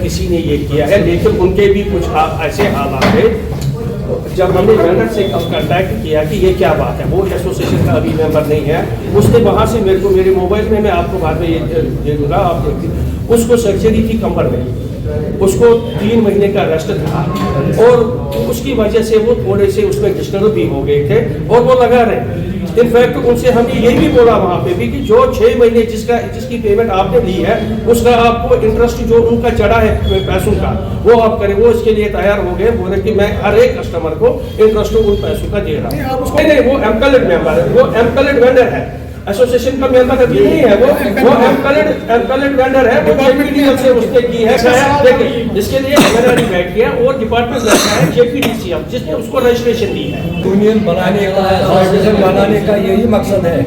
किसी ने ये किया है, लेकिन उनके भी कुछ ऐसे हालात है। जब हमने वेंडर से कांटेक्ट किया कि ये क्या बात है, वो एसोसिएशन का अभी मेंबर नहीं है, उसने वहाँ से मेरे को मेरे मोबाइल में, मैं आपको बाद में ये दे दूँगा, आप देखिए, उसको सर्जरी थी कमर में, उसको 3 महीने का रेस्ट था और उसकी वजह से वो थोड़े से उसमें डिस्टर्ब भी हो गए थे और वो लगा रहे। इनफैक्ट उनसे हमने ये भी बोला वहाँ पे भी कि जो 6 महीने जिसकी पेमेंट आपने ली है उसका आपको इंटरेस्ट जो उनका चढ़ा है पैसों का वो आप करें। वो इसके लिए तैयार हो गए, बोले कि मैं हर एक कस्टमर को इंटरेस्ट उन पैसों का दे रहा हूँ। नहीं, वो एम्प्लॉयड मेंबर है, वो एम्प्लॉयड वेंडर है, एसोसिएशन का मेंबर अभी नहीं है, वो एम्प्लॉयड वेंडर है, वो जेपीडीसी से उसने की है। देखिए, इसके लिए मैंने डिवाइड किया और डिपार्टमेंट रहता है जेपीडीसी जिसने उसको रजिस्ट्रेशन दी है। यूनियन बनाने का, एसोसिएशन बनाने का यही मकसद है,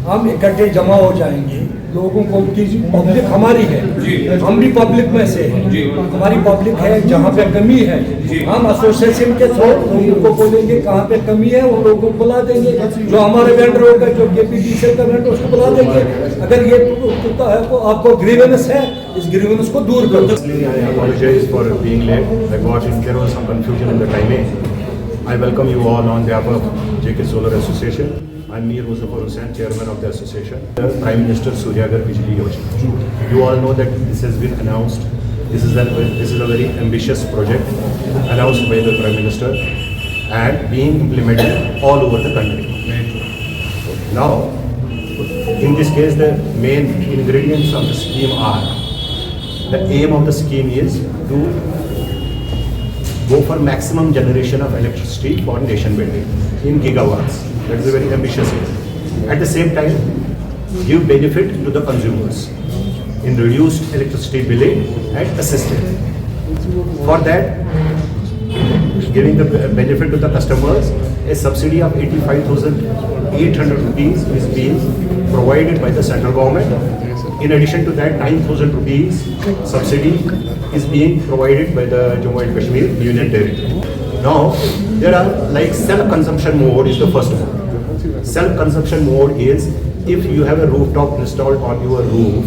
हम इकट्ठे जमा हो जाएंगे, लोगों को की पब्लिक हमारी है, हम भी पब्लिक में से हैं, हमारी पब्लिक है, जहाँ पे कमी है हम एसोसिएशन के थ्रू लोगों को बोलेंगे कहाँ पे कमी है, वो लोगों को बुला देंगे, जो हमारे वेंडर होगा, जो जेपीडीसी का वेंडर उसको बुला देंगे। अगर ये है तो आपको ग्रीवेंस है, इस ग्रीवेंस को दूर कर दो। I apologize for being late. I got in, there was some confusion in the timing. I welcome you all on behalf of JK Solar Association. I'm Mir Muzaffar Hussain, Chairman of the association. The Prime Minister Suryaghar Bijli Yojana. You all know that this has been announced. This is a very ambitious project announced by the Prime Minister and being implemented all over the country. Now, in this case, the main ingredients of the scheme are, the aim of the scheme is to go for maximum generation of electricity for nation building in gigawatts. That is a very ambitious aim. At the same time, give benefit to the consumers in reduced electricity billing and assistance. For that, giving the benefit to the customers, a subsidy of 85,800 rupees is being provided by the central government. In addition to that, 9,000 rupees subsidy is being provided by the Jammu and Kashmir Union Territory. Now, there are like self-consumption mode is the first one. Self-consumption mode is if you have a rooftop installed on your roof,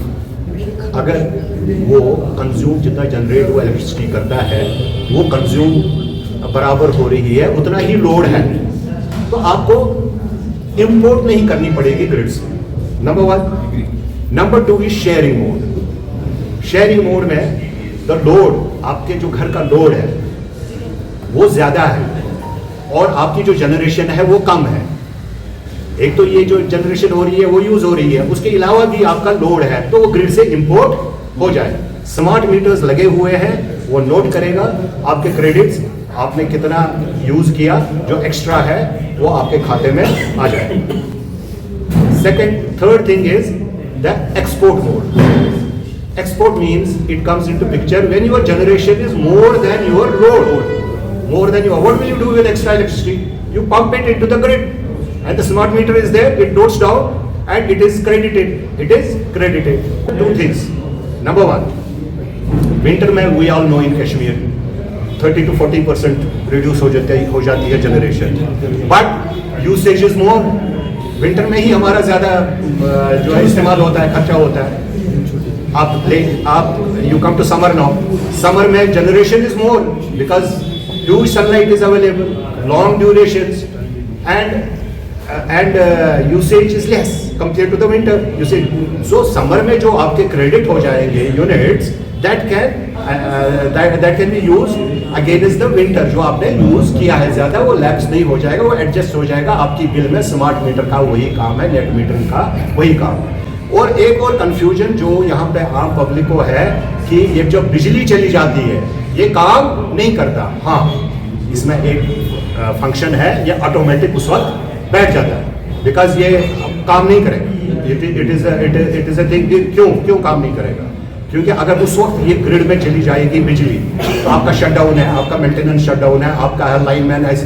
अगर वो consume जितना generate वो electricity करता है वो consume बराबर हो रही है, उतना ही लोड है, तो आपको इंपोर्ट नहीं करनी पड़ेगी ग्रिड से। Number 1। Number 2 is sharing mode. Sharing mode में द लोड, आपके जो घर का लोड है वो ज्यादा है और आपकी जो जनरेशन है वो कम है। एक तो ये जो जनरेशन हो रही है वो यूज हो रही है, उसके अलावा भी आपका लोड है तो वो ग्रिड से इंपोर्ट हो जाए। स्मार्ट मीटर्स लगे हुए हैं, वो नोट करेगा आपके क्रेडिट्स, आपने कितना यूज किया, जो एक्स्ट्रा है वो आपके खाते में आ जाए। Third thing is the export mode. Export means it comes into picture when your generation is more than your load, more than your, what will you do with extra electricity? You pump it into the grid and the smart meter is there, it notes down and it is credited. It is credited. 2 things. Number 1, winter में we all know in Kashmir 30 to 40% reduce हो जाती है generation, but usage is more. winter में ही हमारा ज़्यादा जो है इस्तेमाल होता है, खर्चा होता है। आप you come to summer now. Summer में generation is more because huge sunlight is available, long durations, and usage is less compared to the winter usage. So summer में जो आपके credit हो जाएंगे units, that can be used against the winter. जो आपने use किया है ज़्यादा वो lapse नहीं हो जाएगा, वो adjust हो जाएगा आपकी बिल में। स्मार्ट मीटर का वही काम है, नेट मीटर का वही काम है। और एक और कंफ्यूजन जो यहाँ पे आम पब्लिक को है कि ये जब बिजली चली जाती है ये काम नहीं करता। हाँ, इसमें एक फंक्शन है, ये ऑटोमेटिक उस वक्त बैठ जाता है, बिकॉज ये काम नहीं करेगा। It is a thing. क्यों काम नहीं करेगा? क्योंकि अगर उस वक्त ये ग्रिड में चली जाएगी बिजली तो आपका शटडाउन है, आपका मेंटेनेंस शटडाउन है, आपका हर लाइनमैन ऐसे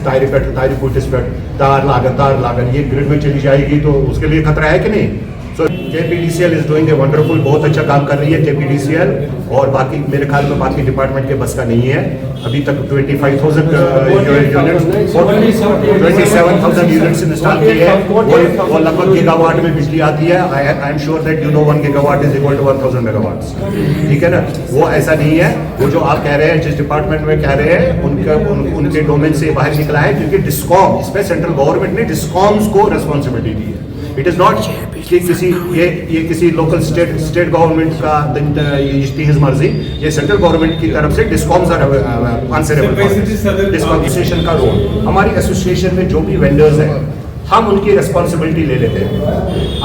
तार लागत ये ग्रिड में चली जाएगी तो उसके लिए खतरा है कि नहीं? So KPDCL is doing a wonderful, बहुत अच्छा काम कर रही है KPDCL, और बाकी मेरे ख्याल में बाकी डिपार्टमेंट के बस का नहीं है अभी तक 25,000 यूनिट्स 27,000 यूनिट्स इंस्टॉल किए हैं, वो लगभग गीगावाट में बिजली आती है। I am sure that you know 1 gigawatt is equal to 1000 megawatts, ठीक है ना। वो ऐसा नहीं है, वो जो आप कह रहे हैं, जिस डिपार्टमेंट में कह रहे हैं, उनके डोमेन से बाहर निकला है, क्योंकि डिस्कॉम, इस पर सेंट्रल गवर्नमेंट ने डिस्कॉम्स को रेस्पॉन्सिबिलिटी दी है। इट इज नॉट कि किसी ये किसी लोकल स्टेट गवर्नमेंट का इज्तिहाद मर्जी, ये सेंट्रल गवर्नमेंट की तरफ से डिस्कॉम्स आर आंसरेबल। एसोसिएशन का रोल, हमारी एसोसिएशन में जो भी वेंडर्स हैं, हम उनकी रिस्पॉन्सिबिलिटी ले लेते हैं।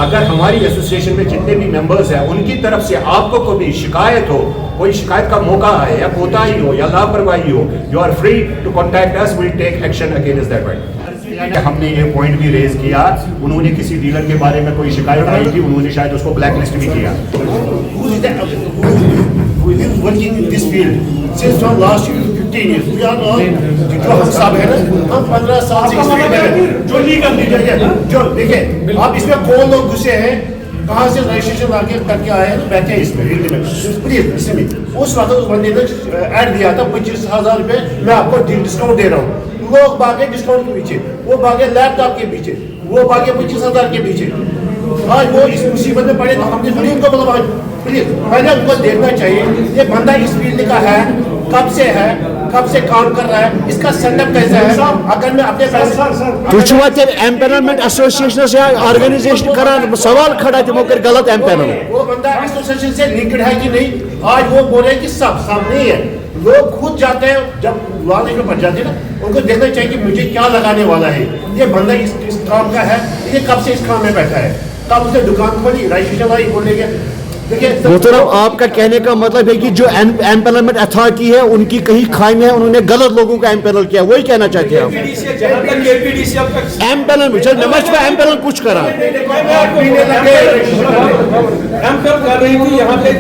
अगर हमारी एसोसिएशन में जितने भी मेंबर्स हैं, उनकी तरफ से आपको कोई शिकायत हो, कोई शिकायत का मौका आए, या कोताही हो या लापरवाही हो, you are free to contact us, will take action against that right. हमने ये पॉइंट भी रेज किया, उन्होंने किसी डीलर के बारे में कोई शिकायत आई थी, उन्होंने शायद उसको ब्लैक लिस्ट भी किया। Working in this field since from last 15 years, we are all जो हम सब है ना, हम 15 साल से इसमें हैं, जो लीगल लीडर जो देखिए आप इसमें कौन लोग घुसे हैं, कहाँ से रजिस्ट्रेशन लाके करके आए हैं, बैठे हैं इसमें प्लीज इसमें। उस वक्त उस बंदे ने ऐड दिया था 25,000 रुपये मैं आपको डिस्काउंट दे रहा हूँ, लोग भागे डिस्काउंट के पीछे, वो भागे लैपटॉप के पीछे, वो भागे 25,000 के पीछे। आज वो इस मुसीबत में पड़े तो हमने थोड़ी उनको बुलवाया। प्लीज पहले उनको देखना चाहिए ये बंदा इस फील्ड का है, कब से काम कर रहा है, इसका सेटअप कैसा है। अगर मैं अपने एम्पेनलमेंट एसोसिएशन से ऑर्गेनाइजेशन करान सवाल खड़ा तमो कर गलत एम्पेनल, वो बंदा एसोसिएशन से लिंक्ड है कि नहीं। आज वो बोल रहे हैं कि सब नहीं है, लोग खुद जाते हैं, जब लॉ में पड़ जाते हैं ना, उनको देखना चाहिए कि मुझे क्या लगाने वाला है। ये बंदा इस काम का है, ये कब से इस काम में बैठा है, कब उसने दुकान खोली, रजिस्ट्रेशन आई, बोलेंगे। मोहतरम आपका कहने का मतलब है कि जो एम्पेनलमेंट अथॉरिटी है उनकी कहीं खामी है, उन्होंने गलत लोगों का एम्पेनल किया, वही कहना चाहते हैं आप। एम्पेनल कुछ करा कर रही थी यहाँ पे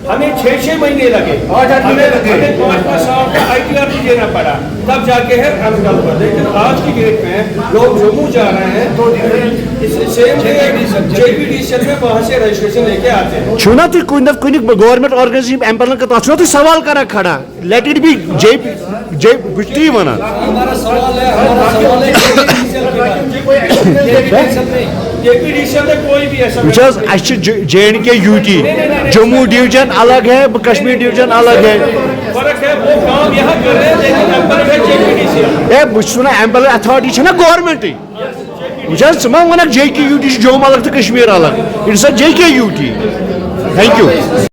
हमें 6 महीने लगे, हमें 5 साल का ITR भी देना पड़ा, तब जाके है एम्पेनल पर। लेकिन आज की डेट में लोग जम्मू जा रहे हैं तो JPDCL में वहाँ से रजिस्ट्रेशन लेके आते हैं। छुना तो कुछ गवर्नमेंट ऑर्गेनाइजेशन एम्पेनल का तो सवाल करा खड़ा, लेट इट बी जे वना। हमारा सवाल है JPDCL में कोई भी ऐसा JNK UT जम्मू डिवीजन अलग है, कश्मीर डिवीजन अलग है, फर्क है। वो काम यहाँ कर रहे हैं, लेकिन एम्पेनल है JPDCL। सुना एम्पेनल अथॉरिटी है ना गवर्नमेंट, JK UT जम्मू अलग तो कश्मीर अलग, it's JK UT। Thank you.